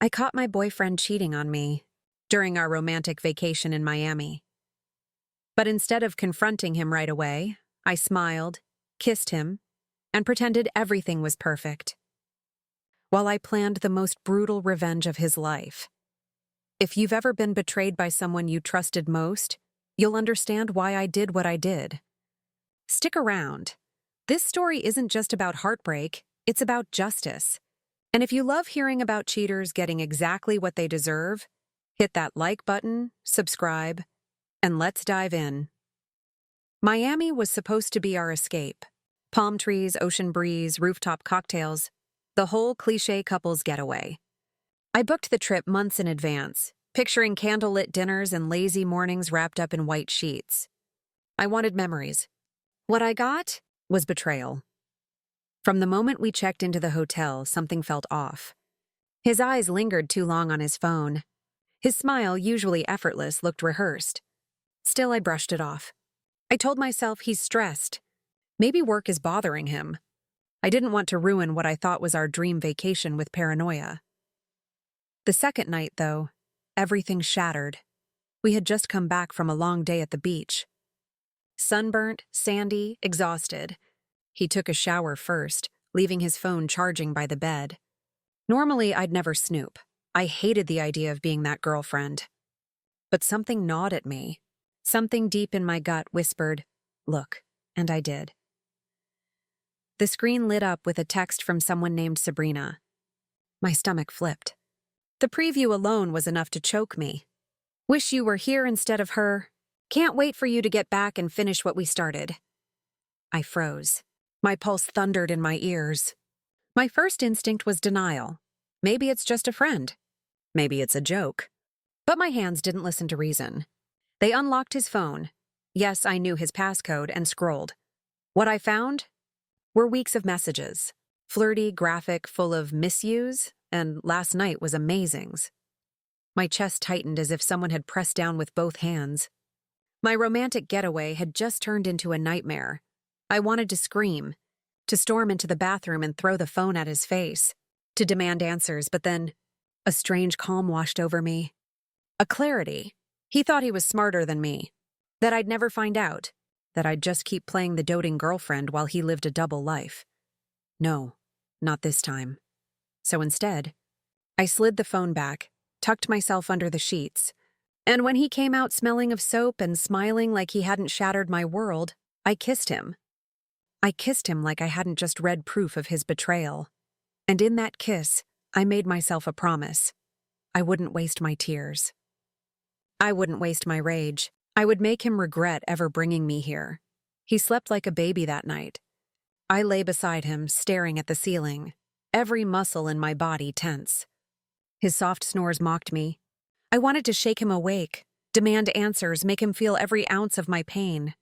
I caught my boyfriend cheating on me during our romantic vacation in Miami. But instead of confronting him right away, I smiled, kissed him, and pretended everything was perfect, while I planned the most brutal revenge of his life. If you've ever been betrayed by someone you trusted most, you'll understand why I did what I did. Stick around. This story isn't just about heartbreak, it's about justice. And if you love hearing about cheaters getting exactly what they deserve, hit that like button, subscribe, and let's dive in. Miami was supposed to be our escape. Palm trees, ocean breeze, rooftop cocktails, the whole cliché couple's getaway. I booked the trip months in advance, picturing candlelit dinners and lazy mornings wrapped up in white sheets. I wanted memories. What I got was betrayal. From the moment we checked into the hotel, something felt off. His eyes lingered too long on his phone. His smile, usually effortless, looked rehearsed. Still, I brushed it off. I told myself he's stressed. Maybe work is bothering him. I didn't want to ruin what I thought was our dream vacation with paranoia. The second night, though, everything shattered. We had just come back from a long day at the beach. Sunburnt, sandy, exhausted. He took a shower first, leaving his phone charging by the bed. Normally, I'd never snoop. I hated the idea of being that girlfriend. But something gnawed at me. Something deep in my gut whispered, "Look," and I did. The screen lit up with a text from someone named Sabrina. My stomach flipped. The preview alone was enough to choke me. "Wish you were here instead of her. Can't wait for you to get back and finish what we started." I froze. My pulse thundered in my ears. My first instinct was denial. Maybe it's just a friend. Maybe it's a joke. But my hands didn't listen to reason. They unlocked his phone. Yes, I knew his passcode and scrolled. What I found were weeks of messages. Flirty, graphic, full of misuse, and last night was amazings. My chest tightened as if someone had pressed down with both hands. My romantic getaway had just turned into a nightmare. I wanted to scream, to storm into the bathroom and throw the phone at his face, to demand answers, but then a strange calm washed over me. A clarity. He thought he was smarter than me, that I'd never find out, that I'd just keep playing the doting girlfriend while he lived a double life. No, not this time. So instead, I slid the phone back, tucked myself under the sheets, and when he came out smelling of soap and smiling like he hadn't shattered my world, I kissed him. I kissed him like I hadn't just read proof of his betrayal. And in that kiss, I made myself a promise. I wouldn't waste my tears. I wouldn't waste my rage. I would make him regret ever bringing me here. He slept like a baby that night. I lay beside him, staring at the ceiling, every muscle in my body tense. His soft snores mocked me. I wanted to shake him awake, demand answers, make him feel every ounce of my pain.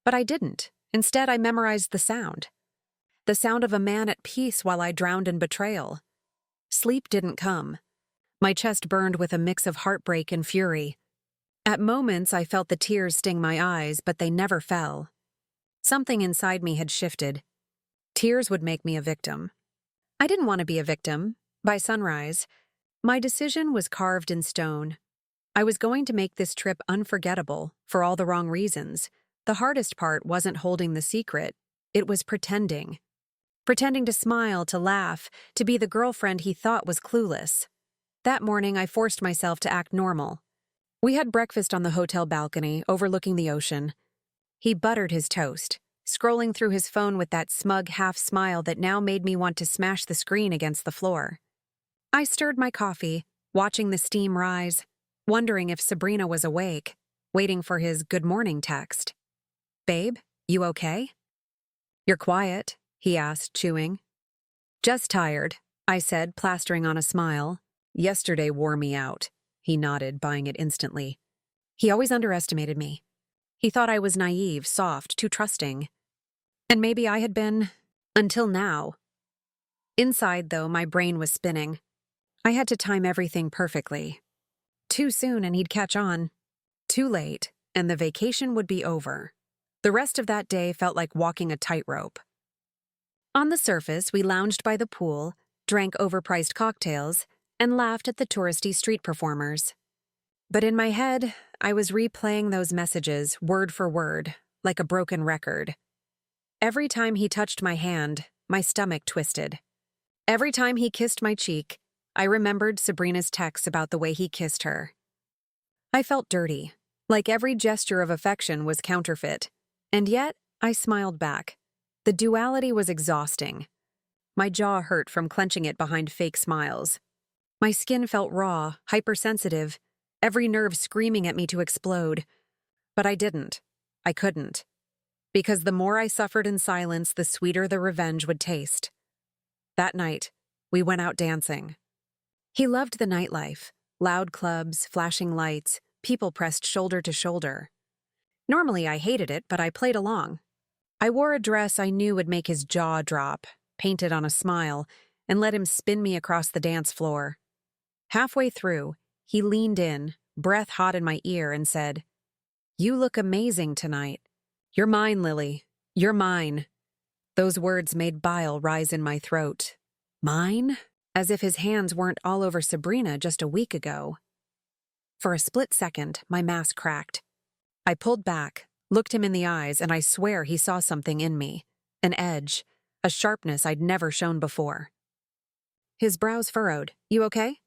But I didn't. Instead, I memorized the sound. The sound of a man at peace while I drowned in betrayal. Sleep didn't come. My chest burned with a mix of heartbreak and fury. At moments, I felt the tears sting my eyes, but they never fell. Something inside me had shifted. Tears would make me a victim. I didn't want to be a victim. By sunrise, my decision was carved in stone. I was going to make this trip unforgettable for all the wrong reasons. The hardest part wasn't holding the secret. It was pretending. Pretending to smile, to laugh, to be the girlfriend he thought was clueless. That morning, I forced myself to act normal. We had breakfast on the hotel balcony, overlooking the ocean. He buttered his toast, scrolling through his phone with that smug half-smile that now made me want to smash the screen against the floor. I stirred my coffee, watching the steam rise, wondering if Sabrina was awake, waiting for his good morning text. "Babe, you okay?" "You're quiet," he asked, chewing. "Just tired," I said, plastering on a smile. "Yesterday wore me out." He nodded, buying it instantly. He always underestimated me. He thought I was naive, soft, too trusting. And maybe I had been, until now. Inside, though, my brain was spinning. I had to time everything perfectly. Too soon and he'd catch on. Too late, and the vacation would be over. The rest of that day felt like walking a tightrope. On the surface, we lounged by the pool, drank overpriced cocktails, and laughed at the touristy street performers. But in my head, I was replaying those messages word for word, like a broken record. Every time he touched my hand, my stomach twisted. Every time he kissed my cheek, I remembered Sabrina's texts about the way he kissed her. I felt dirty, like every gesture of affection was counterfeit. And yet, I smiled back. The duality was exhausting. My jaw hurt from clenching it behind fake smiles. My skin felt raw, hypersensitive, every nerve screaming at me to explode. But I didn't. I couldn't. Because the more I suffered in silence, the sweeter the revenge would taste. That night, we went out dancing. He loved the nightlife, loud clubs, flashing lights, people pressed shoulder to shoulder. Normally I hated it, but I played along. I wore a dress I knew would make his jaw drop, painted on a smile, and let him spin me across the dance floor. Halfway through, he leaned in, breath hot in my ear, and said, "You look amazing tonight. You're mine, Lily. You're mine." Those words made bile rise in my throat. Mine? As if his hands weren't all over Sabrina just a week ago. For a split second, my mask cracked. I pulled back, looked him in the eyes, and I swear he saw something in me. An edge, a sharpness I'd never shown before. His brows furrowed. "You okay?"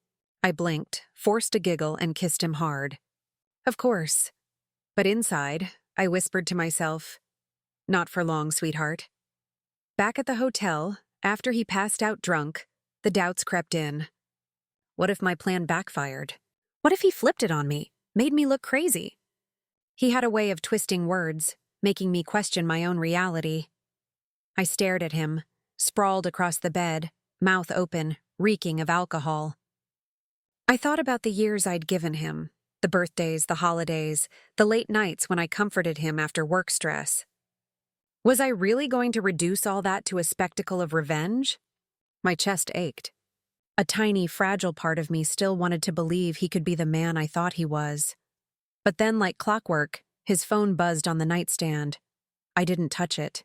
I blinked, forced a giggle, and kissed him hard. Of course. But inside, I whispered to myself, "Not for long, sweetheart." Back at the hotel, after he passed out drunk, the doubts crept in. What if my plan backfired? What if he flipped it on me, made me look crazy? He had a way of twisting words, making me question my own reality. I stared at him, sprawled across the bed, mouth open, reeking of alcohol. I thought about the years I'd given him, the birthdays, the holidays, the late nights when I comforted him after work stress. Was I really going to reduce all that to a spectacle of revenge? My chest ached. A tiny, fragile part of me still wanted to believe he could be the man I thought he was. But then, like clockwork, his phone buzzed on the nightstand. I didn't touch it.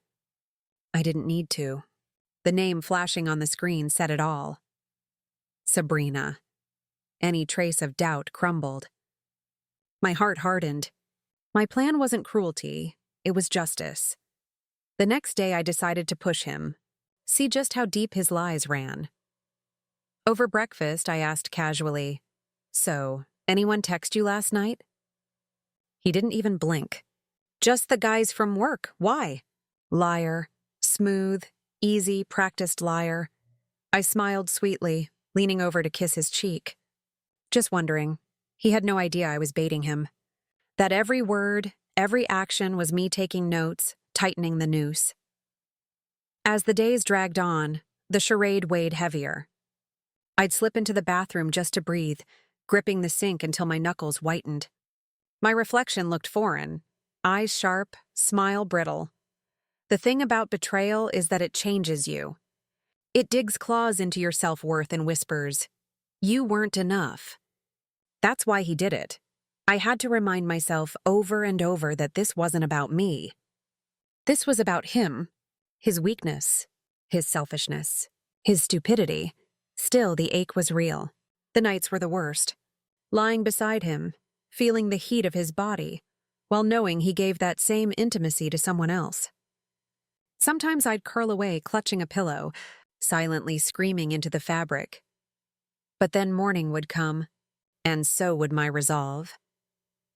I didn't need to. The name flashing on the screen said it all. Sabrina. Any trace of doubt crumbled. My heart hardened. My plan wasn't cruelty, it was justice. The next day I decided to push him, see just how deep his lies ran. Over breakfast, I asked casually, "So, anyone text you last night?" He didn't even blink. "Just the guys from work. Why?" Liar. Smooth, easy, practiced liar. I smiled sweetly, leaning over to kiss his cheek. Just wondering. He had no idea I was baiting him. That every word, every action was me taking notes, tightening the noose. As the days dragged on, the charade weighed heavier. I'd slip into the bathroom just to breathe, gripping the sink until my knuckles whitened. My reflection looked foreign, eyes sharp, smile brittle. The thing about betrayal is that it changes you. It digs claws into your self-worth and whispers, "You weren't enough." That's why he did it. I had to remind myself over and over that this wasn't about me. This was about him, his weakness, his selfishness, his stupidity. Still, the ache was real. The nights were the worst. Lying beside him, feeling the heat of his body, while knowing he gave that same intimacy to someone else. Sometimes I'd curl away clutching a pillow, silently screaming into the fabric. But then morning would come, and so would my resolve.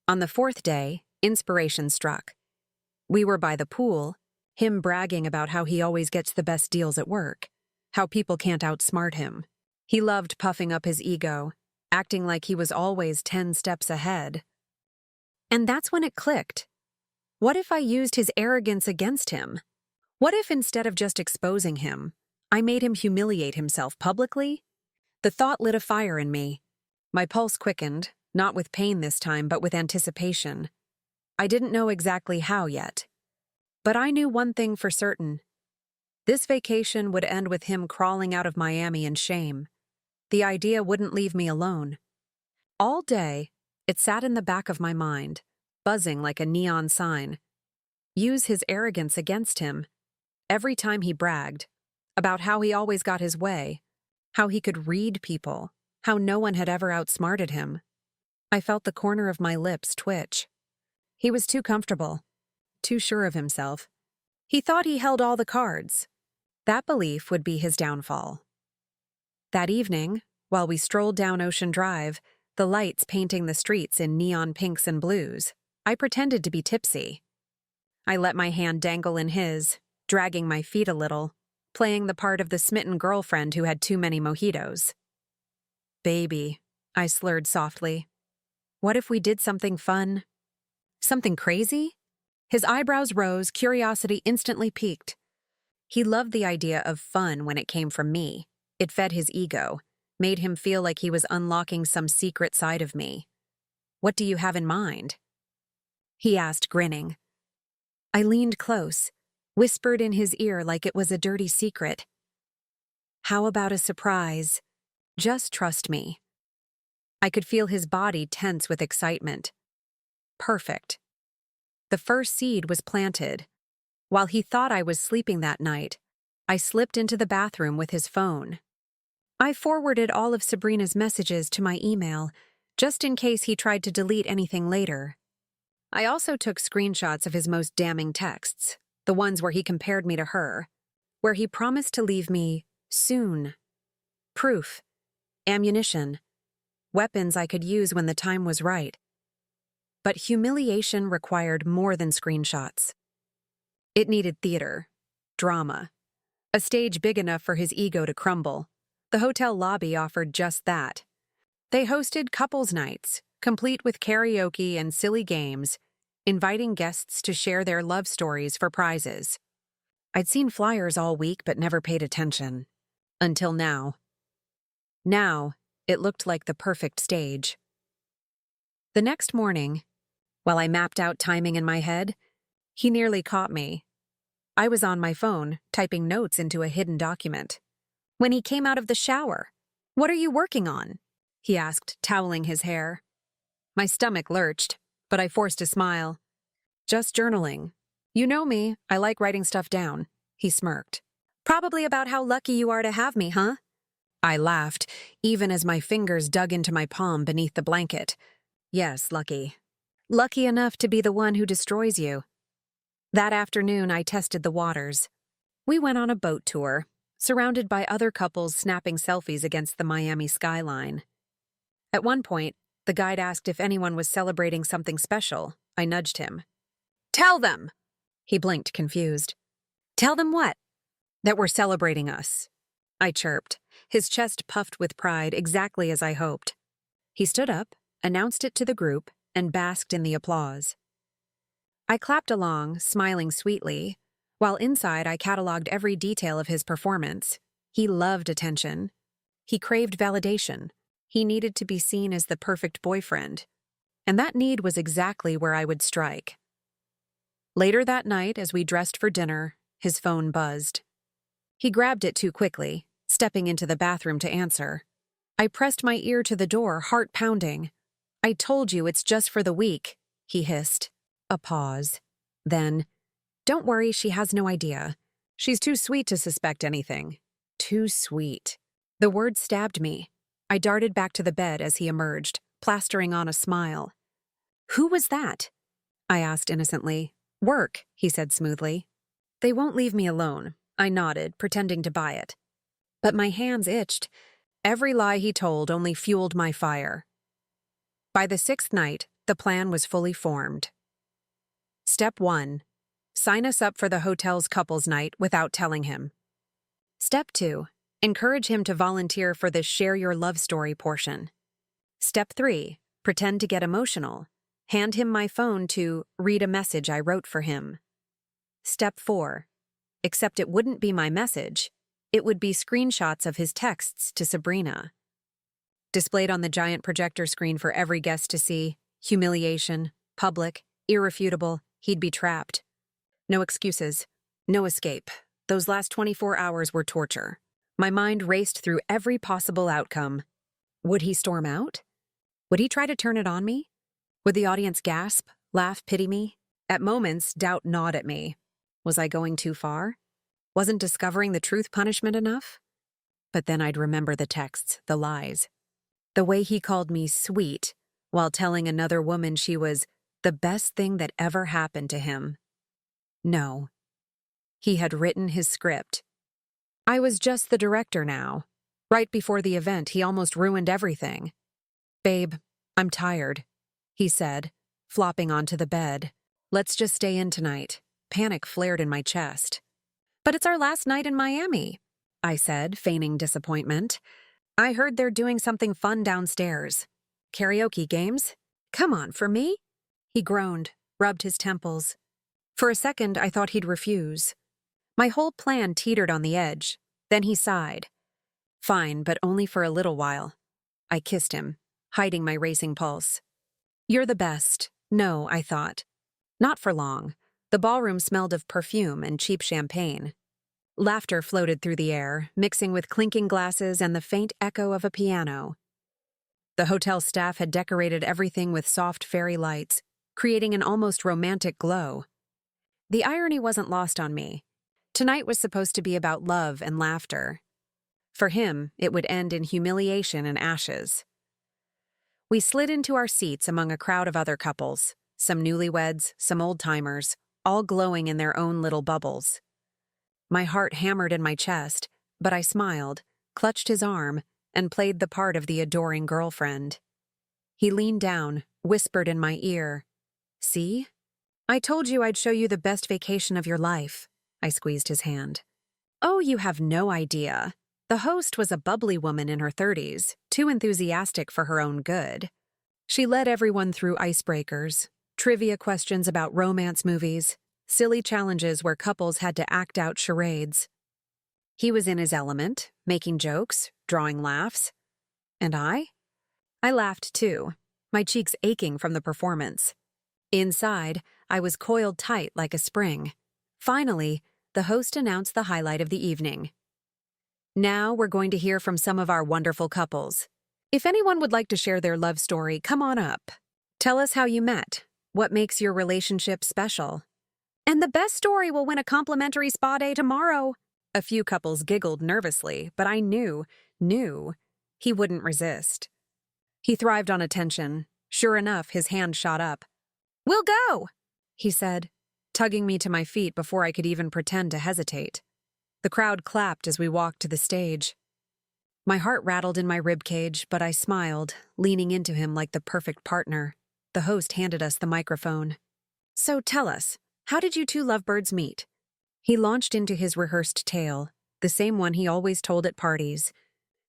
On the fourth day, inspiration struck. We were by the pool, him bragging about how he always gets the best deals at work, how people can't outsmart him. He loved puffing up his ego, acting like he was always 10 steps ahead. And that's when it clicked. What if I used his arrogance against him? What if instead of just exposing him, I made him humiliate himself publicly? The thought lit a fire in me. My pulse quickened, not with pain this time, but with anticipation. I didn't know exactly how yet. But I knew one thing for certain. This vacation would end with him crawling out of Miami in shame. The idea wouldn't leave me alone. All day, it sat in the back of my mind, buzzing like a neon sign. Use his arrogance against him. Every time he bragged about how he always got his way, how he could read people, how no one had ever outsmarted him. I felt the corner of my lips twitch. He was too comfortable, too sure of himself. He thought he held all the cards. That belief would be his downfall. That evening, while we strolled down Ocean Drive, the lights painting the streets in neon pinks and blues, I pretended to be tipsy. I let my hand dangle in his, dragging my feet a little, playing the part of the smitten girlfriend who had too many mojitos. "Baby," I slurred softly. "What if we did something fun? Something crazy?" His eyebrows rose, curiosity instantly piqued. He loved the idea of fun when it came from me. It fed his ego, made him feel like he was unlocking some secret side of me. "What do you have in mind?" he asked, grinning. I leaned close, whispered in his ear like it was a dirty secret. "How about a surprise? Just trust me." I could feel his body tense with excitement. Perfect. The first seed was planted. While he thought I was sleeping that night, I slipped into the bathroom with his phone. I forwarded all of Sabrina's messages to my email, just in case he tried to delete anything later. I also took screenshots of his most damning texts, the ones where he compared me to her, where he promised to leave me soon. Proof, ammunition, weapons I could use when the time was right. But humiliation required more than screenshots. It needed theater, drama, a stage big enough for his ego to crumble. The hotel lobby offered just that. They hosted couples nights, complete with karaoke and silly games, inviting guests to share their love stories for prizes. I'd seen flyers all week but never paid attention. Until now. Now, it looked like the perfect stage. The next morning, while I mapped out timing in my head, he nearly caught me. I was on my phone, typing notes into a hidden document. When he came out of the shower, "What are you working on?" he asked, toweling his hair. My stomach lurched, but I forced a smile. "Just journaling. You know me, I like writing stuff down," he smirked. "Probably about how lucky you are to have me, huh?" I laughed, even as my fingers dug into my palm beneath the blanket. "Yes, lucky. Lucky enough to be the one who destroys you." That afternoon, I tested the waters. We went on a boat tour, surrounded by other couples snapping selfies against the Miami skyline. At one point, the guide asked if anyone was celebrating something special. I nudged him. "Tell them!" He blinked, confused. "Tell them what?" "That we're celebrating us," I chirped, his chest puffed with pride, exactly as I hoped. He stood up, announced it to the group, and basked in the applause. I clapped along, smiling sweetly, while inside I cataloged every detail of his performance. He loved attention. He craved validation. He needed to be seen as the perfect boyfriend. And that need was exactly where I would strike. Later that night, as we dressed for dinner, his phone buzzed. He grabbed it too quickly, stepping into the bathroom to answer. I pressed my ear to the door, heart pounding. "I told you it's just for the week," he hissed. A pause. Then, "Don't worry, she has no idea. She's too sweet to suspect anything." Too sweet. The word stabbed me. I darted back to the bed as he emerged, plastering on a smile. "Who was that?" I asked innocently. "Work," he said smoothly. "They won't leave me alone." I nodded, pretending to buy it. But my hands itched. Every lie he told only fueled my fire. By the sixth night, the plan was fully formed. Step 1. Sign us up for the hotel's couples night without telling him. Step 2. Encourage him to volunteer for the share your love story portion. Step 3. Pretend to get emotional. Hand him my phone to read a message I wrote for him. Step 4. Except it wouldn't be my message. It would be screenshots of his texts to Sabrina. Displayed on the giant projector screen for every guest to see. Humiliation, public, irrefutable, he'd be trapped. No excuses. No escape. Those last 24 hours were torture. My mind raced through every possible outcome. Would he storm out? Would he try to turn it on me? Would the audience gasp, laugh, pity me? At moments, doubt gnawed at me. Was I going too far? Wasn't discovering the truth punishment enough? But then I'd remember the texts, the lies. The way he called me sweet while telling another woman she was the best thing that ever happened to him. No. He had written his script. I was just the director now. Right before the event, he almost ruined everything. "Babe, I'm tired," he said, flopping onto the bed. "Let's just stay in tonight." Panic flared in my chest. "But it's our last night in Miami," I said, feigning disappointment. "I heard they're doing something fun downstairs. Karaoke games? Come on, for me?" He groaned, rubbed his temples. For a second, I thought he'd refuse. My whole plan teetered on the edge. Then he sighed. "Fine, but only for a little while." I kissed him, hiding my racing pulse. "You're the best." No, I thought. Not for long. The ballroom smelled of perfume and cheap champagne. Laughter floated through the air, mixing with clinking glasses and the faint echo of a piano. The hotel staff had decorated everything with soft fairy lights, creating an almost romantic glow. The irony wasn't lost on me. Tonight was supposed to be about love and laughter. For him, it would end in humiliation and ashes. We slid into our seats among a crowd of other couples, some newlyweds, some old-timers, all glowing in their own little bubbles. My heart hammered in my chest, but I smiled, clutched his arm, and played the part of the adoring girlfriend. He leaned down, whispered in my ear, "See? I told you I'd show you the best vacation of your life." I squeezed his hand. "Oh, you have no idea." The host was a bubbly woman in her 30s, too enthusiastic for her own good. She led everyone through icebreakers, trivia questions about romance movies, silly challenges where couples had to act out charades. He was in his element, making jokes, drawing laughs. And I? I laughed too, my cheeks aching from the performance. Inside, I was coiled tight like a spring. Finally, the host announced the highlight of the evening. "Now we're going to hear from some of our wonderful couples. If anyone would like to share their love story, come on up. Tell us how you met, what makes your relationship special. And the best story will win a complimentary spa day tomorrow." A few couples giggled nervously, but I knew he wouldn't resist. He thrived on attention. Sure enough, his hand shot up. "We'll go," he said, tugging me to my feet before I could even pretend to hesitate. The crowd clapped as we walked to the stage. My heart rattled in my ribcage, but I smiled, leaning into him like the perfect partner. The host handed us the microphone. "So tell us, how did you two lovebirds meet?" He launched into his rehearsed tale, the same one he always told at parties.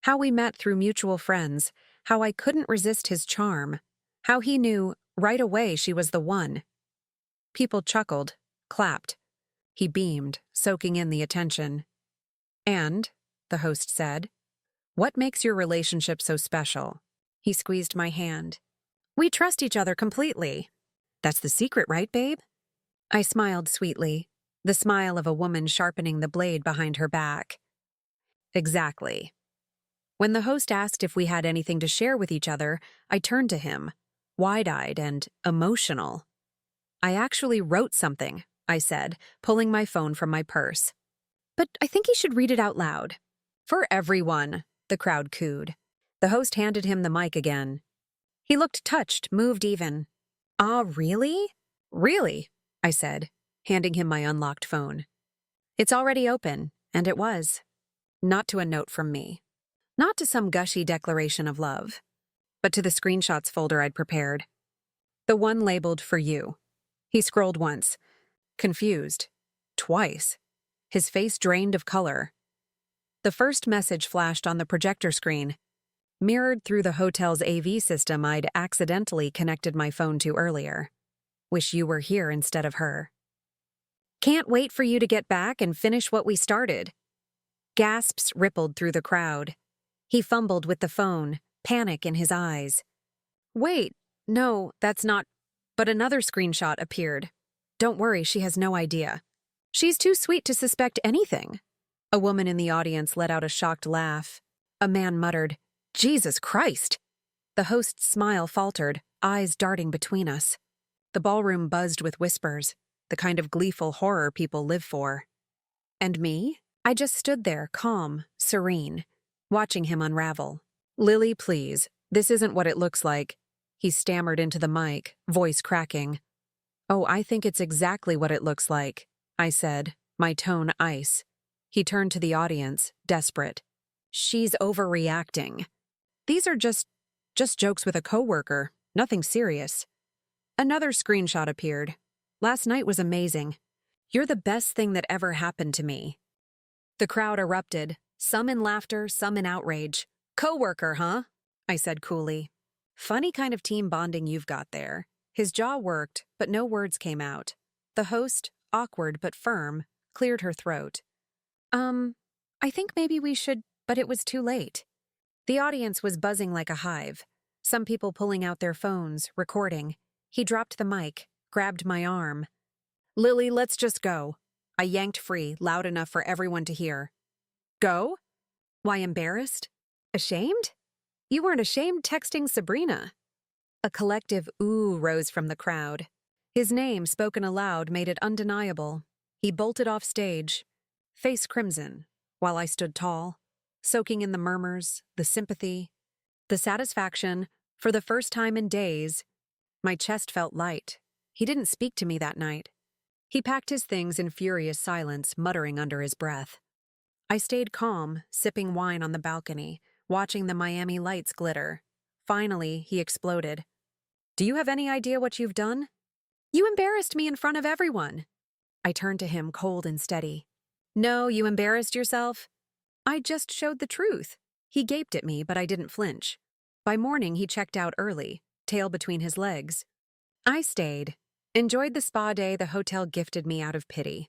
How we met through mutual friends, how I couldn't resist his charm, how he knew right away she was the one. People chuckled, clapped. He beamed, soaking in the attention. "And," the host said, "what makes your relationship so special?" He squeezed my hand. "We trust each other completely. That's the secret, right, babe?" I smiled sweetly, the smile of a woman sharpening the blade behind her back. "Exactly." When the host asked if we had anything to share with each other, I turned to him, wide-eyed and emotional. "I actually wrote something," I said, pulling my phone from my purse. "But I think he should read it out loud." "For everyone," the crowd cooed. The host handed him the mic again. He looked touched, moved even. "Ah, really?" "Really," I said, handing him my unlocked phone. "It's already open," and it was. Not to a note from me. Not to some gushy declaration of love, but to the screenshots folder I'd prepared. The one labeled "For You." He scrolled once. Confused. Twice. His face drained of color. The first message flashed on the projector screen, mirrored through the hotel's AV system I'd accidentally connected my phone to earlier. "Wish you were here instead of her. Can't wait for you to get back and finish what we started." Gasps rippled through the crowd. He fumbled with the phone, panic in his eyes. "Wait, no, that's not..." But another screenshot appeared. "Don't worry, she has no idea. She's too sweet to suspect anything." A woman in the audience let out a shocked laugh. A man muttered, "Jesus Christ!" The host's smile faltered, eyes darting between us. The ballroom buzzed with whispers, the kind of gleeful horror people live for. And me? I just stood there, calm, serene, watching him unravel. "Lily, please, This isn't what it looks like. He stammered into the mic, voice cracking. Oh, I think it's exactly what it looks like, I said, my tone ice. He turned to the audience, desperate. She's overreacting. These are just jokes with a coworker, nothing serious. Another screenshot appeared. Last night was amazing. You're the best thing that ever happened to me. The crowd erupted, some in laughter, some in outrage. Coworker, huh? I said coolly. Funny kind of team bonding you've got there. His jaw worked, but no words came out. The host, awkward but firm, cleared her throat. I think maybe we should, but it was too late. The audience was buzzing like a hive, some people pulling out their phones, recording. He dropped the mic, grabbed my arm. Lily, let's just go. I yanked free, loud enough for everyone to hear. Go? Why, embarrassed? Ashamed? You weren't ashamed texting Sabrina. A collective ooh rose from the crowd. His name, spoken aloud, made it undeniable. He bolted off stage, face crimson, while I stood tall, soaking in the murmurs, the sympathy, the satisfaction. For the first time in days, my chest felt light. He didn't speak to me that night. He packed his things in furious silence, muttering under his breath. I stayed calm, sipping wine on the balcony, watching the Miami lights glitter. Finally, he exploded. Do you have any idea what you've done? You embarrassed me in front of everyone. I turned to him, cold and steady. No, you embarrassed yourself? I just showed the truth. He gaped at me, but I didn't flinch. By morning, he checked out early, tail between his legs. I stayed, enjoyed the spa day the hotel gifted me out of pity,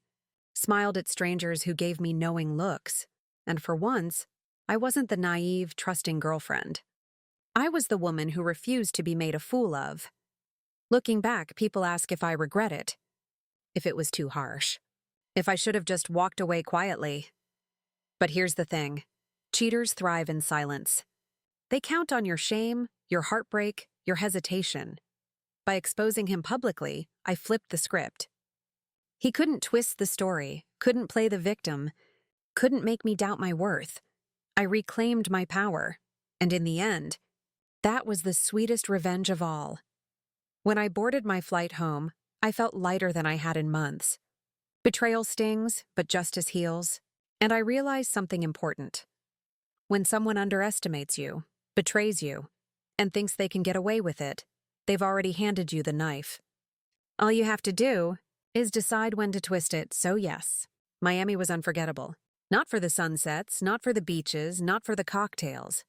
smiled at strangers who gave me knowing looks, and for once, I wasn't the naive, trusting girlfriend. I was the woman who refused to be made a fool of. Looking back, people ask if I regret it, if it was too harsh, if I should have just walked away quietly. But here's the thing. Cheaters thrive in silence. They count on your shame, your heartbreak, your hesitation. By exposing him publicly, I flipped the script. He couldn't twist the story, couldn't play the victim, couldn't make me doubt my worth. I reclaimed my power, and in the end, that was the sweetest revenge of all. When I boarded my flight home, I felt lighter than I had in months. Betrayal stings, but justice heals, and I realized something important. When someone underestimates you, betrays you, and thinks they can get away with it, they've already handed you the knife. All you have to do is decide when to twist it, so yes, Miami was unforgettable. Not for the sunsets, not for the beaches, not for the cocktails,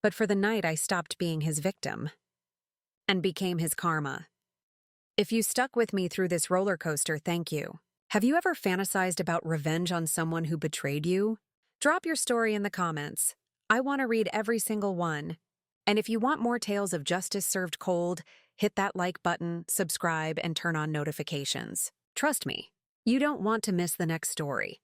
but for the night I stopped being his victim and became his karma. If you stuck with me through this roller coaster, thank you. Have you ever fantasized about revenge on someone who betrayed you? Drop your story in the comments. I want to read every single one. And if you want more tales of justice served cold, hit that like button, subscribe, and turn on notifications. Trust me, you don't want to miss the next story.